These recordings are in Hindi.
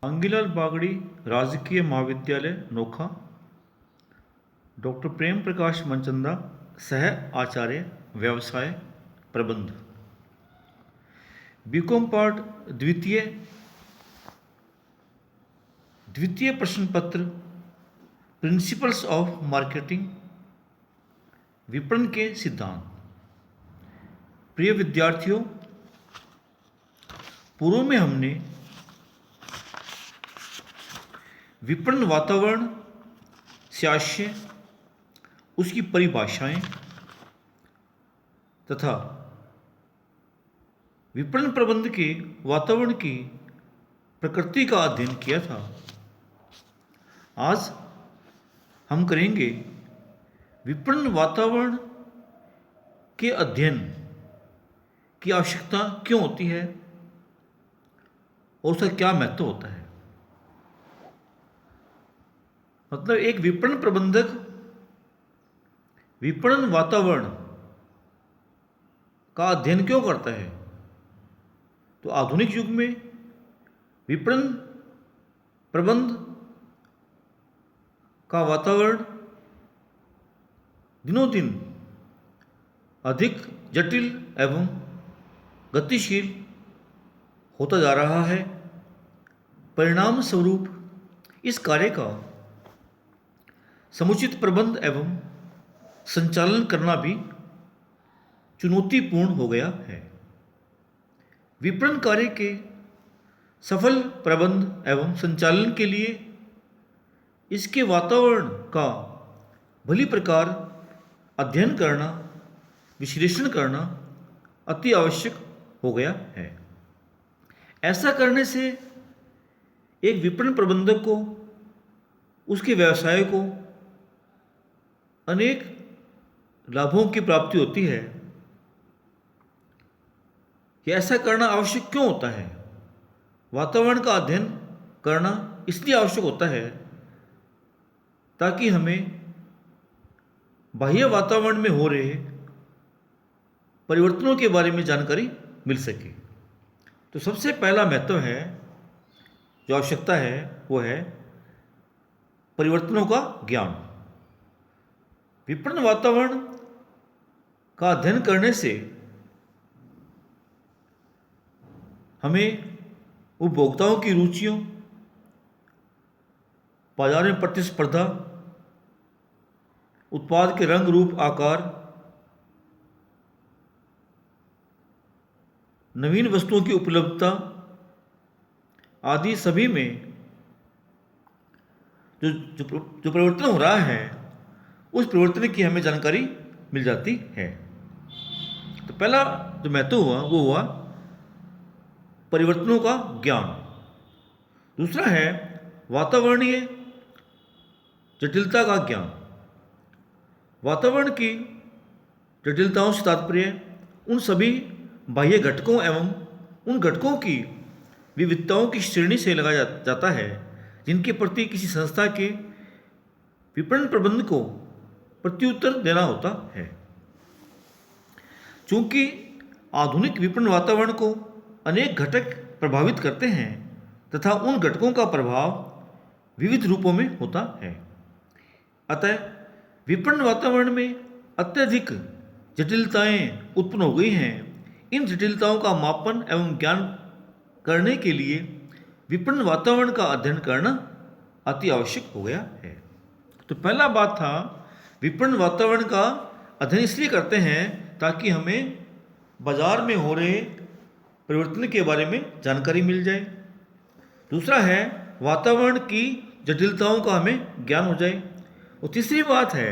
आंगीलाल बागड़ी, राजकीय महाविद्यालय नोखा, डॉक्टर प्रेम प्रकाश मनचंदा, सह आचार्य, व्यवसाय प्रबंध। बीकॉम पार्ट द्वितीय द्वितीय प्रश्न पत्र, प्रिंसिपल्स ऑफ मार्केटिंग, विपणन के सिद्धांत। प्रिय विद्यार्थियों, पूर्व में हमने विपणन वातावरण से आशय, उसकी परिभाषाएं तथा विपणन प्रबंध के वातावरण की प्रकृति का अध्ययन किया था। आज हम करेंगे विपणन वातावरण के अध्ययन की आवश्यकता क्यों होती है और उसका क्या महत्व होता है। मतलब एक विपणन प्रबंधक विपणन वातावरण का अध्ययन क्यों करता है। तो आधुनिक युग में विपणन प्रबंध का वातावरण दिनों दिन अधिक जटिल एवं गतिशील होता जा रहा है। परिणाम स्वरूप इस कार्य का समुचित प्रबंध एवं संचालन करना भी चुनौतीपूर्ण हो गया है। विपणन कार्य के सफल प्रबंध एवं संचालन के लिए इसके वातावरण का भली प्रकार अध्ययन करना, विश्लेषण करना अति आवश्यक हो गया है। ऐसा करने से एक विपणन प्रबंधक को, उसके व्यवसाय को अनेक लाभों की प्राप्ति होती है। कि ऐसा करना आवश्यक क्यों होता है। वातावरण का अध्ययन करना इसलिए आवश्यक होता है ताकि हमें बाह्य वातावरण में हो रहे परिवर्तनों के बारे में जानकारी मिल सके। तो सबसे पहला महत्व है, जो आवश्यकता है, वो है परिवर्तनों का ज्ञान। विपणन वातावरण का अध्ययन करने से हमें उपभोक्ताओं की रुचियों, बाजार में प्रतिस्पर्धा, उत्पाद के रंग रूप आकार, नवीन वस्तुओं की उपलब्धता आदि सभी में जो परिवर्तन हो रहा है, उस परिवर्तन की हमें जानकारी मिल जाती है। तो पहला जो महत्व हुआ वो हुआ परिवर्तनों का ज्ञान। दूसरा है वातावरणीय जटिलता का ज्ञान। वातावरण की जटिलताओं से तात्पर्य उन सभी बाह्य घटकों एवं उन घटकों की विविधताओं की श्रेणी से लगाया जाता है जिनके प्रति किसी संस्था के विपणन प्रबंध को प्रत्युत्तर देना होता है। चूंकि आधुनिक विपणन वातावरण को अनेक घटक प्रभावित करते हैं तथा उन घटकों का प्रभाव विविध रूपों में होता है, अतः विपणन वातावरण में अत्यधिक जटिलताएं उत्पन्न हो गई हैं। इन जटिलताओं का मापन एवं ज्ञान करने के लिए विपणन वातावरण का अध्ययन करना अति आवश्यक हो गया है। तो पहला बात था, विपणन वातावरण का अध्ययन इसलिए करते हैं ताकि हमें बाजार में हो रहे परिवर्तन के बारे में जानकारी मिल जाए। दूसरा है वातावरण की जटिलताओं का हमें ज्ञान हो जाए। और तीसरी बात है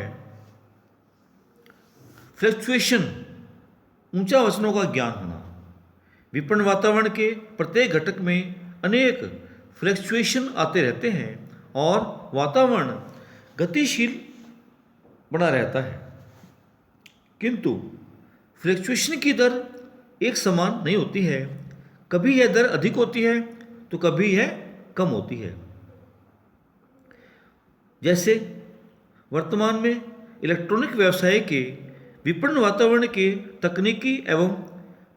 फ्लक्चुएशन, ऊंचा वचनों का ज्ञान होना। विपणन वातावरण के प्रत्येक घटक में अनेक फ्लक्चुएशन आते रहते हैं और वातावरण गतिशील बना रहता है, किंतु फ्लक्चुएशन की दर एक समान नहीं होती है। कभी यह दर अधिक होती है तो कभी यह कम होती है। जैसे वर्तमान में इलेक्ट्रॉनिक व्यवसाय के विपणन वातावरण के तकनीकी एवं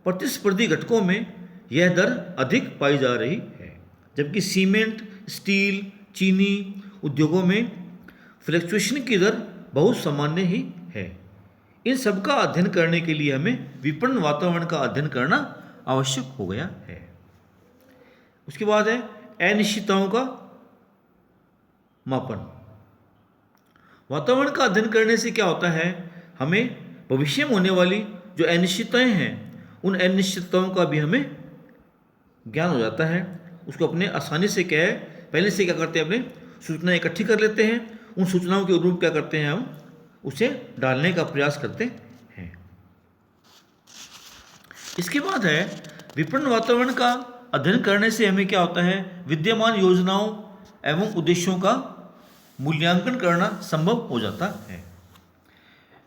प्रतिस्पर्धी घटकों में यह दर अधिक पाई जा रही है, जबकि सीमेंट, स्टील, चीनी उद्योगों में फ्लक्चुएशन की दर बहुत सामान्य ही है। इन सब का अध्ययन करने के लिए हमें विपणन वातावरण का अध्ययन करना आवश्यक हो गया है। उसके बाद है अनिश्चितताओं का मापन। वातावरण का अध्ययन करने से क्या होता है, हमें भविष्य में होने वाली जो अनिश्चितताएं हैं उन अनिश्चितताओं का भी हमें ज्ञान हो जाता है। उसको अपने आसानी से क्या है, पहले से क्या करते हैं, अपने सूचनाएं इकट्ठी कर लेते हैं, उन सूचनाओं के अनुरूप क्या करते हैं, हम उसे डालने का प्रयास करते हैं। इसके बाद है विपणन वातावरण का अध्ययन करने से हमें क्या होता है, विद्यमान योजनाओं एवं उद्देश्यों का मूल्यांकन करना संभव हो जाता है।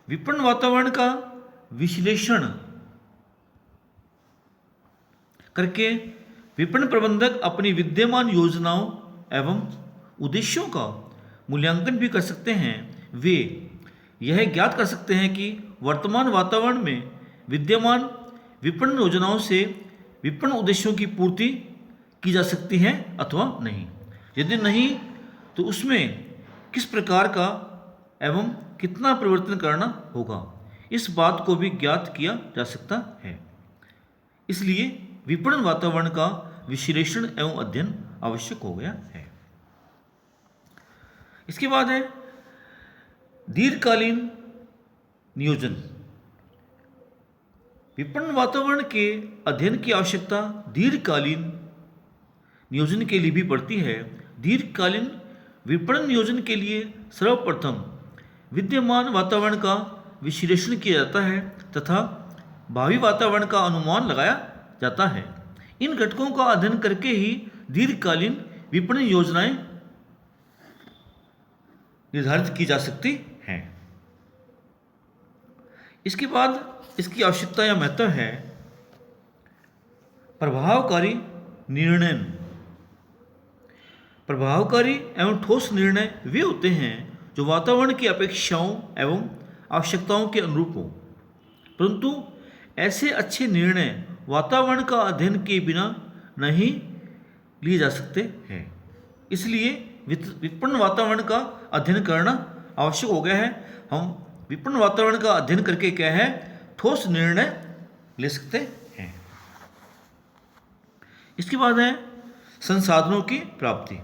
विपणन वातावरण का विश्लेषण करके विपणन प्रबंधक अपनी विद्यमान योजनाओं एवं उद्देश्यों का मूल्यांकन भी कर सकते हैं। वे यह ज्ञात कर सकते हैं कि वर्तमान वातावरण में विद्यमान विपणन योजनाओं से विपणन उद्देश्यों की पूर्ति की जा सकती है अथवा नहीं। यदि नहीं तो उसमें किस प्रकार का एवं कितना परिवर्तन करना होगा, इस बात को भी ज्ञात किया जा सकता है। इसलिए विपणन वातावरण का विश्लेषण एवं अध्ययन आवश्यक हो गया है। इसके बाद है दीर्घकालीन नियोजन। विपणन वातावरण के अध्ययन की आवश्यकता दीर्घकालीन नियोजन के लिए भी पड़ती है। दीर्घकालीन विपणन नियोजन के लिए सर्वप्रथम विद्यमान वातावरण का विश्लेषण किया जाता है तथा भावी वातावरण का अनुमान लगाया जाता है। इन घटकों का अध्ययन करके ही दीर्घकालीन विपणन योजनाएं निर्धारित की जा सकती हैं। इसके बाद इसकी आवश्यकता या महत्व है प्रभावकारी निर्णय। प्रभावकारी एवं ठोस निर्णय वे होते हैं जो वातावरण की अपेक्षाओं एवं आवश्यकताओं के अनुरूप हो, परंतु ऐसे अच्छे निर्णय वातावरण का अध्ययन किए बिना नहीं लिए जा सकते हैं। इसलिए विपणन वातावरण का अध्ययन करना आवश्यक हो गया है। हम विपणन वातावरण का अध्ययन करके क्या है, ठोस निर्णय ले सकते हैं। इसके बाद है संसाधनों की प्राप्ति।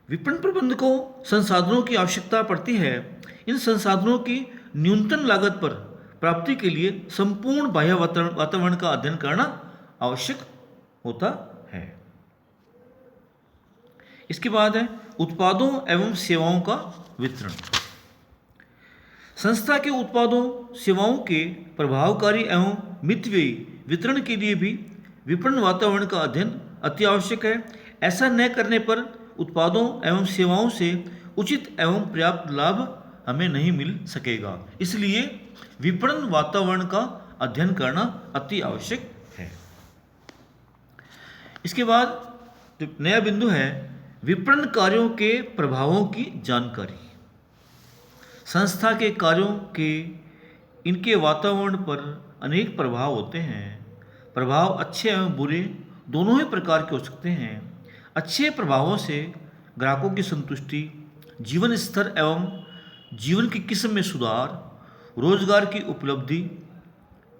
विपणन प्रबंधक को संसाधनों की आवश्यकता पड़ती है। इन संसाधनों की न्यूनतम लागत पर प्राप्ति के लिए संपूर्ण बाह्य वातावरण का अध्ययन करना आवश्यक होता है। इसके बाद है उत्पादों एवं सेवाओं का वितरण। संस्था के उत्पादों सेवाओं के प्रभावकारी एवं मितव्ययी वितरण के लिए भी विपणन वातावरण का अध्ययन अति आवश्यक है। ऐसा न करने पर उत्पादों एवं सेवाओं से उचित एवं पर्याप्त लाभ हमें नहीं मिल सकेगा। इसलिए विपणन वातावरण का अध्ययन करना अति आवश्यक है। इसके बाद जो नया बिंदु है, विपणन कार्यों के प्रभावों की जानकारी। संस्था के कार्यों के इनके वातावरण पर अनेक प्रभाव होते हैं। प्रभाव अच्छे एवं बुरे दोनों ही प्रकार के हो सकते हैं। अच्छे प्रभावों से ग्राहकों की संतुष्टि, जीवन स्तर एवं जीवन की किस्म में सुधार, रोजगार की उपलब्धि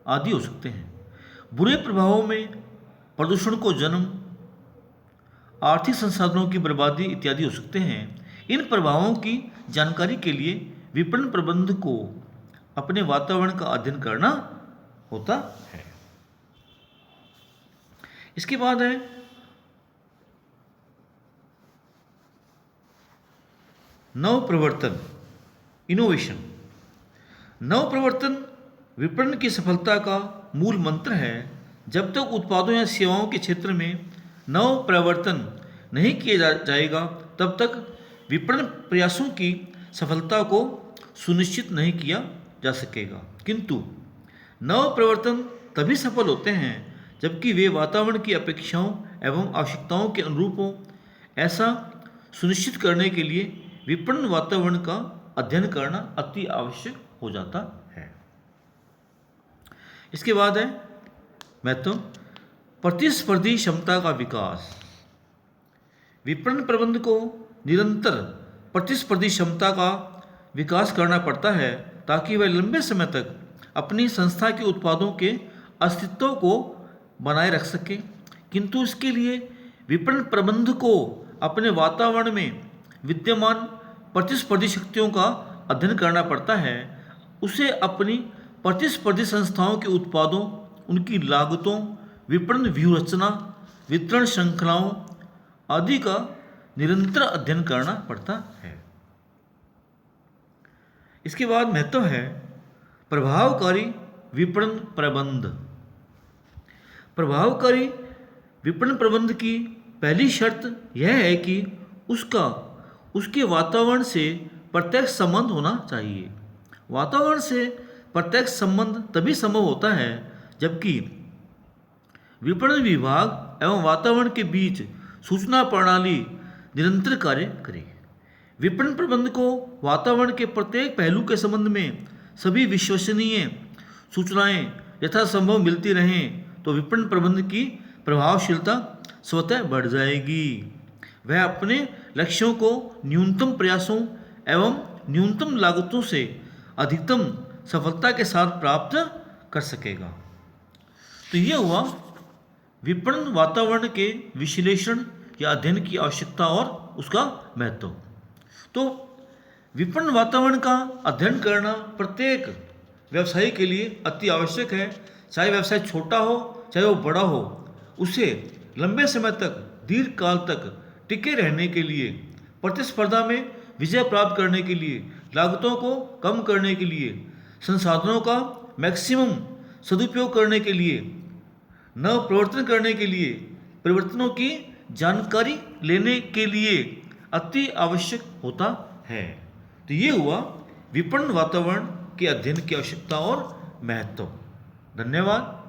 आदि हो सकते हैं। बुरे प्रभावों में प्रदूषण को जन्म, आर्थिक संसाधनों की बर्बादी इत्यादि हो सकते हैं। इन प्रभावों की जानकारी के लिए विपणन प्रबंधक को अपने वातावरण का अध्ययन करना होता है। इसके बाद है नवप्रवर्तन, इनोवेशन। नवप्रवर्तन विपणन की सफलता का मूल मंत्र है। जब तक उत्पादों या सेवाओं के क्षेत्र में नवप्रवर्तन नहीं किया जाएगा तब तक विपणन प्रयासों की सफलता को सुनिश्चित नहीं किया जा सकेगा। किंतु नवप्रवर्तन तभी सफल होते हैं जबकि वे वातावरण की अपेक्षाओं एवं आवश्यकताओं के अनुरूप हों। ऐसा सुनिश्चित करने के लिए विपणन वातावरण का अध्ययन करना अति आवश्यक हो जाता है। इसके बाद है महत्व प्रतिस्पर्धी क्षमता का विकास। विपणन प्रबंध को निरंतर प्रतिस्पर्धी क्षमता का विकास करना पड़ता है ताकि वह लंबे समय तक अपनी संस्था के उत्पादों के अस्तित्व को बनाए रख सके। किंतु इसके लिए विपणन प्रबंध को अपने वातावरण में विद्यमान प्रतिस्पर्धी शक्तियों का अध्ययन करना पड़ता है। उसे अपनी प्रतिस्पर्धी संस्थाओं के उत्पादों, उनकी लागतों, विपणन व्यूह रचना, वितरण श्रृंखलाओं आदि का निरंतर अध्ययन करना पड़ता है। इसके बाद महत्व है प्रभावकारी विपणन प्रबंध। प्रभावकारी विपणन प्रबंध की पहली शर्त यह है कि उसके वातावरण से प्रत्यक्ष संबंध होना चाहिए। वातावरण से प्रत्यक्ष संबंध तभी संभव होता है जबकि विपणन विभाग एवं वातावरण के बीच सूचना प्रणाली निरंतर कार्य करे। विपणन प्रबंध को वातावरण के प्रत्येक पहलू के संबंध में सभी विश्वसनीय सूचनाएं यथासंभव मिलती रहें तो विपणन प्रबंध की प्रभावशीलता स्वतः बढ़ जाएगी। वह अपने लक्ष्यों को न्यूनतम प्रयासों एवं न्यूनतम लागतों से अधिकतम सफलता के साथ प्राप्त कर सकेगा। तो यह हुआ विपणन वातावरण के विश्लेषण या अध्ययन की आवश्यकता और उसका महत्व। तो विपणन वातावरण का अध्ययन करना प्रत्येक व्यवसायी के लिए अति आवश्यक है। चाहे व्यवसाय छोटा हो चाहे वो बड़ा हो, उसे लंबे समय तक, दीर्घ काल तक टिके रहने के लिए, प्रतिस्पर्धा में विजय प्राप्त करने के लिए, लागतों को कम करने के लिए, संसाधनों का मैक्सिमम सदुपयोग करने के लिए, नव प्रवर्तन करने के लिए, परिवर्तनों की जानकारी लेने के लिए अति आवश्यक होता है। तो ये हुआ विपणन वातावरण के अध्ययन की आवश्यकता और महत्व। धन्यवाद।